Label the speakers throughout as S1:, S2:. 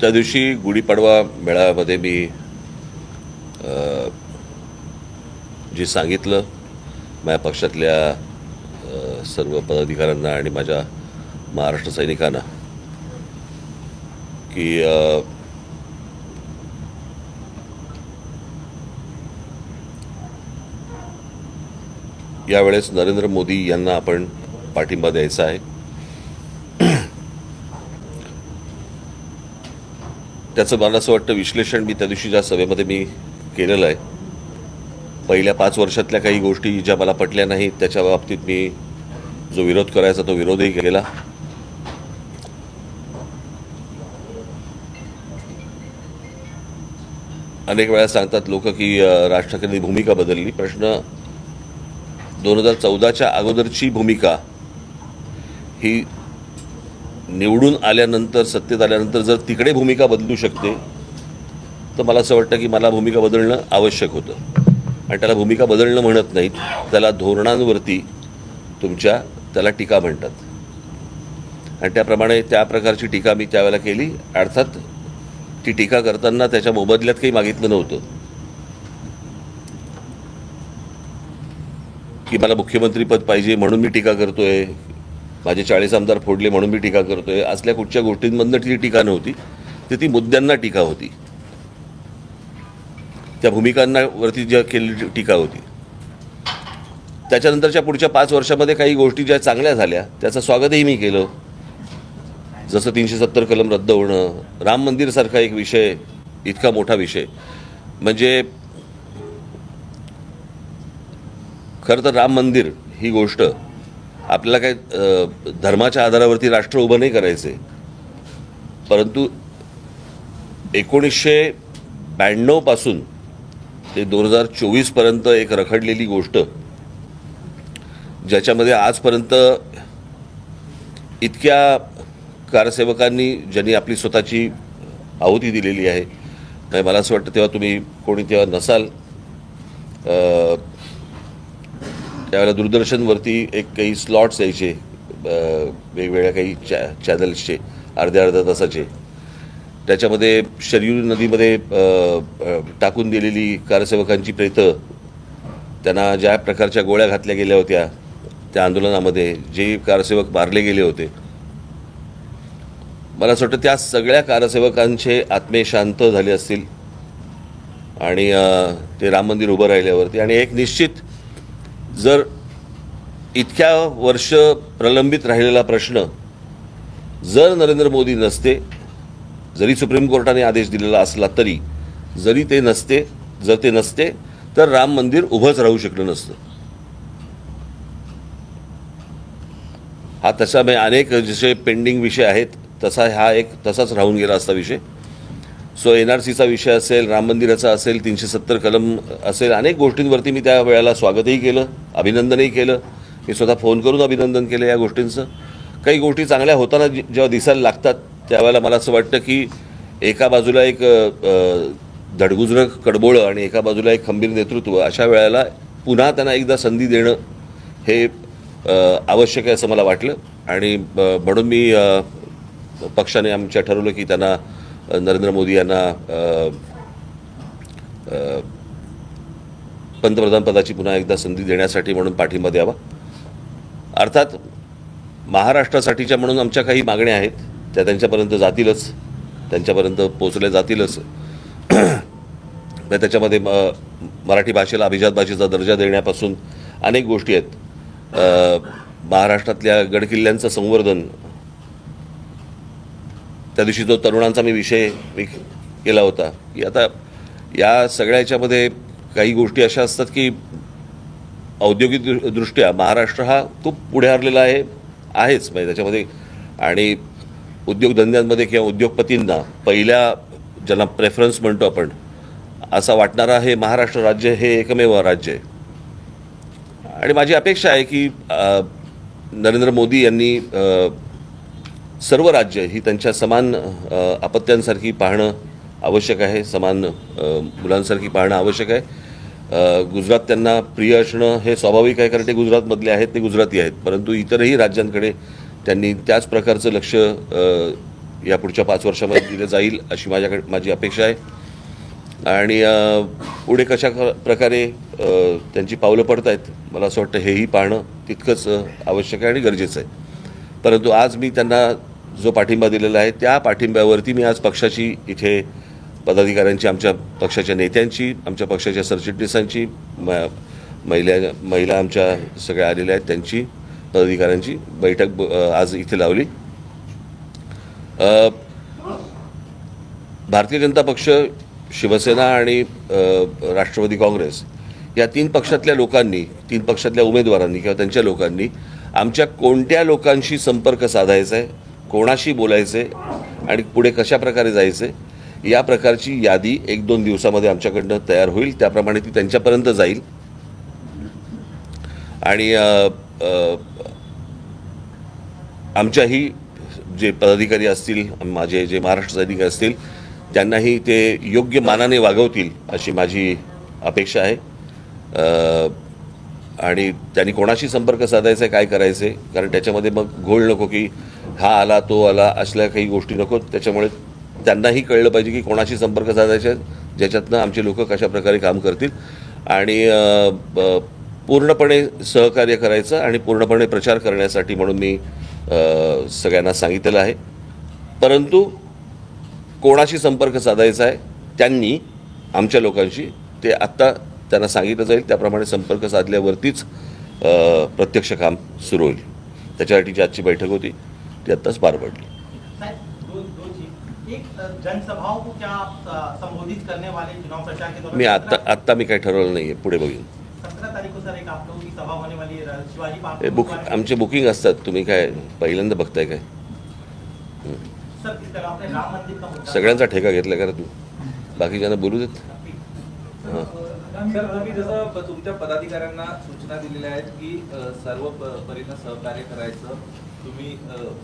S1: त्या दिवशी गुढीपाडवा मेळाव्यामध्ये मी जे सांगितलं माझ्या पक्षातल्या सर्व पदाधिकाऱ्यांना आणि माझ्या महाराष्ट्र सैनिकांना की यावेळेस नरेंद्र मोदी यांना आपण पाठिंबा द्यायचा आहे। त्याचं मला असं वाटतं विश्लेषण मी त्या दिवशी ज्या सभेमध्ये मी केलेलं आहे, पहिल्या 5 वर्षातल्या काही गोष्टी ज्या मला पटल्या नाहीत त्याच्या बाबतीत मी जो विरोध करायचा तो विरोधही केला। अनेक वेळा सांगतात लोक की राज ठाकरेंनी भूमिका बदलली। प्रश्न 2014च्या अगोदरची भूमिका ही निवडून आल्यानंतर सत्तेत आल्यानंतर जर तिकडे भूमिका बदलू शकते तर मला असं वाटतं की मला भूमिका बदलणं आवश्यक होतं। आणि त्याला भूमिका बदलणं म्हणत नाहीत, त्याला धोरणांवरती त्याला टीका म्हणतात। आणि त्याप्रमाणे त्या प्रकारची टीका मी त्यावेळेला केली। अर्थात ती टीका करताना त्याच्या मोबदल्यात काही मागितलं नव्हतं की मला मुख्यमंत्रीपद पाहिजे म्हणून मी टीका करतोय, माझे 40 आमदार फोडले म्हणून मी टीका करतोय, असल्या कुठच्या गोष्टींमधनं ती टीका नव्हती। ती मुद्द्यांना टीका होती, त्या भूमिकांवरती ज्या केलेली टीका होती। त्याच्यानंतरच्या पुढच्या 5 वर्षामध्ये काही गोष्टी ज्या चांगल्या झाल्या त्याचं स्वागतही मी केलं, जसं 370 कलम रद्द होणं, राम मंदिरसारखा एक विषय, इतका मोठा विषय। म्हणजे खरं तर राम मंदिर ही गोष्ट आपल्याला काही धर्माच्या आधारावरती राष्ट्र उभं नाही करायचे, परंतु 1992 पासून ते 2024 पर्यंत एक रखडलेली गोष्ट, ज्याच्यामध्ये आजपर्यंत इतक्या कारसेवकांनी ज्यांनी आपली स्वतःची आहुती दिलेली आहे। आणि मला असं वाटतं तेव्हा तुम्ही कोणी तेव्हा नसाल, त्यावेळेला दूरदर्शनवरती एक काही स्लॉट्स यायचे वेगवेगळ्या काही चॅनल्सचे अर्ध्या तासाचे, त्याच्यामध्ये शरयू नदीमध्ये टाकून दिलेली कारसेवकांची प्रेतं, त्यांना ज्या प्रकारच्या गोळ्या घातल्या गेल्या होत्या त्या आंदोलनामध्ये, जे कारसेवक मारले गेले होते, मला असं वाटतं त्या सगळ्या कारसेवकांचे आत्मे शांत झाले असतील आणि ते राम मंदिर उभं राहिल्यावरती। आणि एक निश्चित, जर इतक्या वर्ष प्रलंबित राहिलेला प्रश्न जर नरेंद्र मोदी नसते, जरी सुप्रीम कोर्टाने आदेश दिलेला असला तरी, जर ते नसते तर राम मंदिर उभंच राहू शकलं नसतं। हा तसा अनेक जसे पेंडिंग विषय आहेत तसा हा एक तसाच राहून गेला असता विषय। सो NRCचा विषय असेल, राम मंदिराचा असेल, 370 कलम असेल, अनेक गोष्टींवरती मी त्या वेळेला स्वागतही केलं, अभिनंदनही केलं। मी स्वतः फोन करून अभिनंदन केलं या गोष्टींचं। काही गोष्टी चांगल्या होताना जेव्हा दिसायला लागतात त्यावेळेला मला असं वाटतं की एका बाजूला एक धडगुजरं कडबोळं आणि एका बाजूला एक खंबीर नेतृत्व, अशा वेळेला पुन्हा त्यांना एकदा संधी देणं हे आवश्यक आहे असं मला वाटलं। आणि म्हणून मी पक्षाने आमच्या ठरवलं की त्यांना नरेंद्र मोदी यांना पंतप्रधान पदाची पुन्हा एकदा संधी देण्यासाठी म्हणून पाठिंबा द्यावा। अर्थात महाराष्ट्रासाठीच्या म्हणून आमच्या काही मागण्या आहेत, त्या त्यांच्यापर्यंत जातीलच, त्यांच्यापर्यंत पोचल्या जातीलच। त्याच्यामध्ये मराठी भाषेला अभिजात भाषेचा दर्जा देण्यापासून अनेक गोष्टी आहेत। महाराष्ट्रातल्या गडकिल्ल्यांचं संवर्धन, त्या दिवशी जो तरुणांचा विषय केला होता की आता या सगळ्या याच्यामध्ये काही गोष्टी अशा असतात की औद्योगिकदृष्ट्या महाराष्ट्र हा खूप पुढे हरलेला आहेच म्हणजे त्याच्यामध्ये। आणि उद्योगधंद्यांमध्ये किंवा उद्योगपतींना पहिल्या ज्यांना प्रेफरन्स म्हणतो आपण असा वाटणारा हे महाराष्ट्र राज्य हे एकमेव राज्य आहे। आणि माझी अपेक्षा आहे की नरेंद्र मोदी यांनी सर्व राज्य ही त्यांच्या समान अपत्यांसारखी पाहणं आवश्यक आहे, समान मुलांसारखी पाहणं आवश्यक आहे। गुजरात त्यांना प्रिय असणं हे स्वाभाविक आहे, कारण ते गुजरातमधले आहेत, ते गुजराती आहेत। परंतु इतरही राज्यांकडे त्यांनी त्याच प्रकारचं लक्ष या पुढच्या 5 वर्षामध्ये दिलं जाईल अशी माझी अपेक्षा आहे. आणि पुढे कशा प्रकारे त्यांची पावलं पडत आहेत मला असं वाटतं हेही पाहणं तितकंच आवश्यक आहे आणि गरजेचं आहे. परंतु आज मी त्यांना जो पाठिंबा दिलेला आहे त्या पाठिंब्यावरती मी आज पक्षाची इथे पदाधिकाऱ्यांची, आमच्या पक्षाच्या नेत्यांची, आमच्या पक्षाच्या सरचिटणीसांची, महिला आमच्या सगळ्या आलेल्या आहेत त्यांची, पदाधिकाऱ्यांची बैठक आज इथे लावली. भारतीय जनता पक्ष, शिवसेना आणि राष्ट्रवादी काँग्रेस या 3 पक्षातल्या लोकांनी, 3 पक्षातल्या उमेदवारांनी किंवा त्यांच्या लोकांनी आमच्या कोणत्या लोकांशी संपर्क साधायचा आहे, कोणाशी बोलायचं आहे आणि पुढे कशा प्रकारे जायचं आहे या प्रकारची यादी 1-2 दिवसामध्ये आमच्याकडनं तयार होईल. त्याप्रमाणे ती त्यांच्यापर्यंत जाईल. आणि आमच्याही जे पदाधिकारी असतील, माझे जे महाराष्ट्र सैनिक असतील त्यांनाही ते योग्य मानाने वागवतील अशी माझी अपेक्षा आहे. आणि त्यांनी कोणाशी संपर्क साधायचा आहे, काय करायचं आहे, कारण त्याच्यामध्ये मग घोळ नको की हा आला तो आला असल्या काही गोष्टी नको. त्याच्यामुळे त्यांनाही कळलं पाहिजे की कोणाशी संपर्क साधायचा आहे, ज्याच्यातनं आमचे लोक कशा प्रकारे काम करतील आणि पूर्णपणे सहकार्य करायचं आणि पूर्णपणे प्रचार करण्यासाठी म्हणून मी सगळ्यांना सांगितलेलं आहे. परंतु कोणाशी संपर्क साधायचा आहे त्यांनी आमच्या लोकांशी ते आत्ता त्यांना सांगितलं जाईल. त्याप्रमाणे संपर्क साधल्यावरतीच प्रत्यक्ष काम सुरू होईल. त्याच्यासाठी आजची बैठक होती ती आत्ताच पार पडली.
S2: जनसभाओं को क्या आप संबोधित करने वाले चुनाव प्रचार के दौरान?
S1: मी आत्ता मी काही ठरवलं नाही आहे, पुढे बघीन.
S2: 17 तारीख को सर एक आप लोगों की सभा होने वाली है शिवाजी पार्क में.
S1: आमचे बुकिंग असतात, तुम्ही काय पहिल्यांदा बघताय काय?
S2: सर किस तरह आपने राम मंदिर का मुद्दा
S1: सगळ्यांचा ठेका घेतला का तू? बाकीच्यांना बोलू देत.
S3: सर तुम्ही जसं तुमच्या पदाधिकाऱ्यांना सूचना दिलेल्या आहेत की सर्व परीनं सहकार्य करायचं, तुम्ही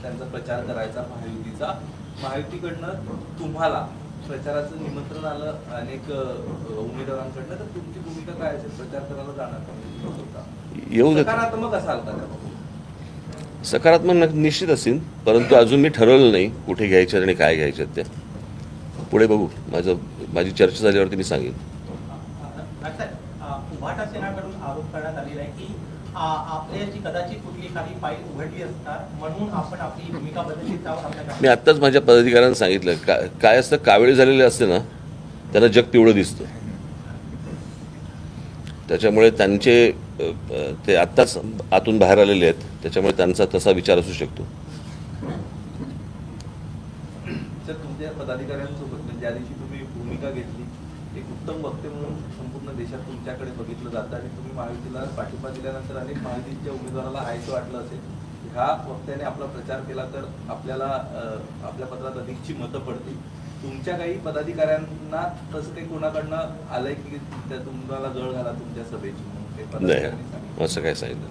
S3: त्यांचा प्रचार करायचा महायुतीचा. महायुतीकडनं तुम्हाला प्रचाराचं निमंत्रण आलं अनेक उमेदवारांकडनं, तर तुमची भूमिका काय असेल? प्रचार करायला जाणार का?
S1: येऊ देत.
S3: सकारात्मक असाल का?
S1: सकारात्मक निश्चित असेल, परंतु अजून मी ठरवलं नाही कुठे घ्यायच्यात आणि काय घ्यायच्यात त्या. पुढे बघू. माझी चर्चा झाल्यावरती मी सांगेन.
S2: उभाटा सेनाकडून आरोप करण्यात आलेला आहे की आपल्याची कदाचित कुठली काही फाईल उघडली असतात म्हणून आपण आपली भूमिका बदलली जावं.
S1: मी आत्ताच माझ्या पदाधिकाऱ्यांना सांगितलं काय असतं, कावेळे झालेले असते ना त्यांना जग पिवळं दिसतं. त्याच्यामुळे त्यांचे ते आत्ताच आतून बाहेर आलेले आहेत, त्याच्यामुळे त्यांचा तसा विचार असू शकतो.
S3: सर तुमच्या पदाधिकाऱ्यांसोबत ज्या दिवशी तुम्ही भूमिका घेतली, एक उत्तम वक्ते म्हणून संपूर्ण देशात तुमच्याकडे बघितलं जातं आणि तुम्ही महायुतीला पाठिंबा दिल्यानंतर अनेक महायुतीच्या उमेदवाराला हायचं वाटलं असेल, ह्या वक्त्याने आपला प्रचार केला तर आपल्याला आपल्या पत्रात अधिकची मतं पडतील. तुमच्या काही पदाधिकाऱ्यांना तसं काही कोणाकडनं आलंय की तुम्हाला जळ घाला तुमच्या सभेची म्हणून?
S1: नाही, असं काय सांगितलं.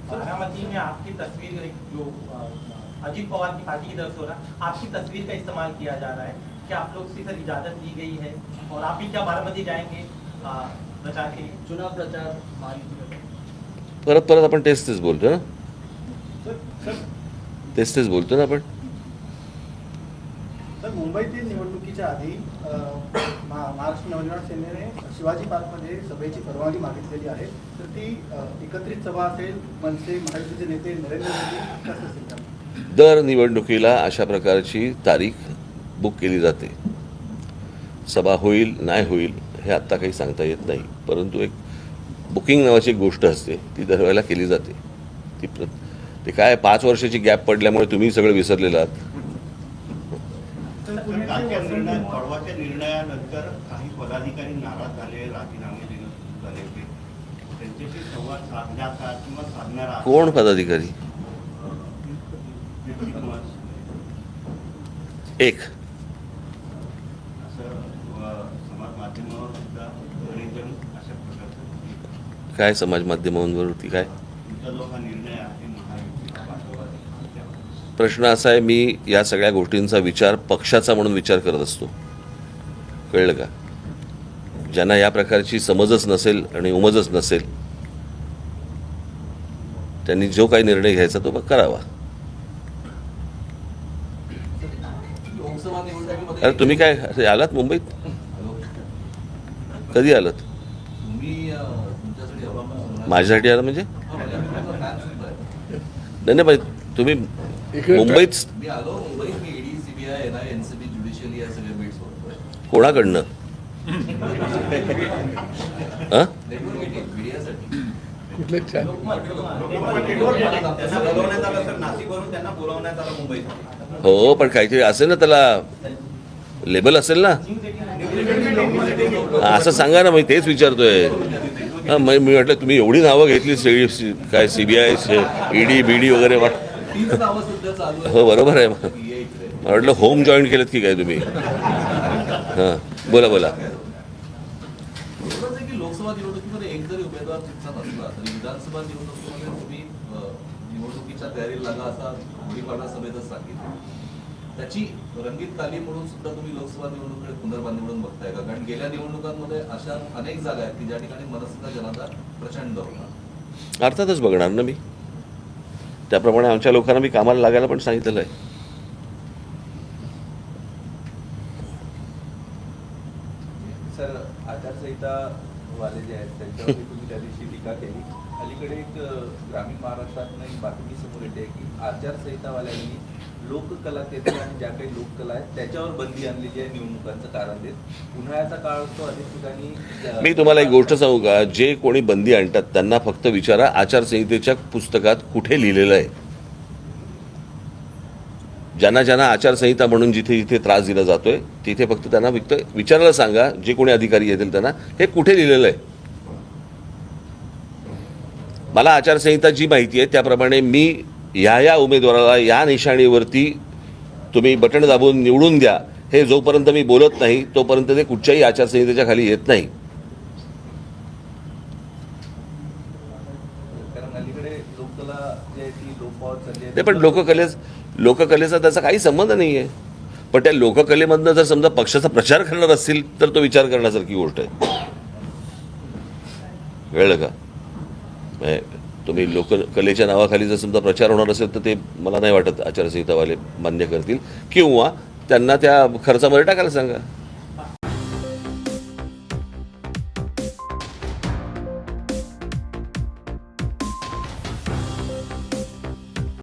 S2: बारामती में आपकी तस्वीर जो अजीत पवार की पार्टी की तरफ से हो रहा, आपकी तस्वीर का इस्तेमाल किया जा रहा है, क्या आप लोग से सर इजाजत दी गई है और आप भी क्या बारामती जाएंगे प्रचार के लिए? चुनाव प्रचार
S1: परत आपण तेच बोलतो ना, तेच बोलतो ना आपण.
S4: तर मुंबईतील निवडणुकीच्या आधी महाराष्ट्र नवनिर्माण सेनेने शिवाजी पार्कमध्ये सभेची परवानगी मागितलेली आहे. तर ती एकत्रित सभा असेल, मनसे महायुतीचे नेते नरेंद्र मोदी कसं असेल?
S1: दर निवडणुकीला अशा प्रकारची तारीख बुक केली जाते. सभा होईल नाही होईल हे आत्ता काही सांगता येत नाही, परंतु एक बुकिंग नावाची एक गोष्ट असते ती दरवेळेला केली जाते. ते काय 5 वर्षाची गॅप पडल्यामुळे तुम्ही सगळं विसरलेलं आहात.
S5: परवाच्या निर्णयानंतर काही पदाधिकारी नाराज झाले, राजीनामे देणं झाले, त्यांच्याशी संवाद साधण्याचा किंवा साधणारा
S1: कोण पदाधिकारी? एक
S5: असं समाज माध्यमावर सुद्धा बरेच जण अशा प्रकारचं.
S1: काय समाज माध्यमांवरती काय
S5: तुमचा जो हा निर्णय आहे महायुतीला पाठवा,
S1: प्रश्न असा आहे, मी या सगळ्या गोष्टींचा विचार पक्षाचा म्हणून विचार करत असतो. कळलं का? ज्यांना या प्रकारची समजच नसेल आणि उमजच नसेल त्यांनी जो काही निर्णय घ्यायचा तो करावा.
S6: निवडणुकीमध्ये
S1: अरे तुम्ही काय अरे आलात मुंबईत? कधी आलात?
S6: तुम्ही तुमच्यासाठी हवामान
S1: माझ्यासाठी आला म्हणजे नाही नाही, तुम्ही मुंबईत
S6: मी आलो मुंबईत. मी ईडी, सीबीआय, एनआय, एनसीबी, ज्युडिशियली या सगळ्या मीट्स बघतोय.
S1: कोणाकडनं? हां
S6: नेटवर्क मीटिंग मीडियासाठी.
S2: लोकमत
S3: त्यांना बोलवण्यात आलं सर, नाशिकवरून त्यांना बोलवण्यात आलं मुंबईत.
S1: हो पण काहीतरी असेल ना, त्याला लेबल असेल ना. हां, असं सांगा ना, मी तेच विचारतोय. हां मी म्हटलं तुम्ही एवढी नावं घेतली काय सीबीआय ईडी बीडी वगैरे
S6: तीच नावं सध्या चालू आहेत.
S1: हो बरोबर आहे. मला
S6: ये इकडे.
S1: वाटलं होम जॉईन केलं की काय तुम्ही. हां बोला बोला.
S6: एवढंच आहे की लोकसभा निवडणुकीमध्ये एक जरी उमेदवार तुमचा नसला तरी विधानसभा निवडणुकीमध्ये तुम्ही निवडणुकीच्या तयारीला लागा असा गुढीपाडा सभेतच सांगितलं. त्याची रंगीत तालीम म्हणून सुद्धा तुम्ही लोकसभा निवडणुकीकडे पुनर्बांधणी म्हणून बघताय का? कारण गेल्या निवडणुकांमध्ये अशा अनेक जागा आहेत की ज्या ठिकाणी मनसेचा जनाधार प्रचंड होता.
S1: अर्थातच बघणार ना मी. त्याप्रमाणे आमच्या लोकांना मी कामाला लागायला पण सांगितलेलं आहे.
S3: सर, आचारसंहिता वाले जे आहेत त्यांच्यावरती तुम्ही त्या दिवशी टीका केली. अलीकडे एक ग्रामीण महाराष्ट्रातनं एक बातमी समोर येते की आचारसंहितावाल्यांनी लोककला केंद्र आणि ज्या काही लोककला आहेत त्याच्यावर बंदी आणलेली आहे निवडणुकांचं कारण देत. उन्हाळ्याचा काळ असतो, अनेक ठिकाणी
S1: मी तुम्हाला एक गोष्ट सांगू का? जे कोणी बंदी आणतात त्यांना फक्त विचारा आचारसंहितेच्या पुस्तकात कुठे लिहिलेलं आहे. ज्यांना ज्यांना आचारसंहिता म्हणून जिथे जिथे त्रास दिला जातोय तिथे फक्त त्यांना विचारायला सांगा, जे कोणी अधिकारी येतील त्यांना, हे कुठे लिहिलेलं आहे. मला आचारसंहिता जी माहिती आहे त्याप्रमाणे मी ह्या उमेदवाराला या निशाणीवरती तुम्ही बटण दाबून निवडून द्या, हे जोपर्यंत मी बोलत नाही तोपर्यंत ते कुठच्याही आचारसंहितेच्या खाली येत नाही.
S3: कारण अलीकडे लोककला जी आहे ती लोप पावत चालली आहे.
S1: ते पण लोककलेचा त्याचा काही संबंध नाही आहे. पण त्या लोककलेमधनं जर समजा पक्षाचा प्रचार करणार असतील तर तो विचार करण्यासारखी गोष्ट आहे. कळलं का? म्हणजे तुम्ही लोककलेच्या नावाखाली जर समजा प्रचार होणार असेल तर ते मला नाही वाटत आचारसंहितावाले मान्य करतील, किंवा त्यांना त्या खर्चामध्ये टाकायला सांगा.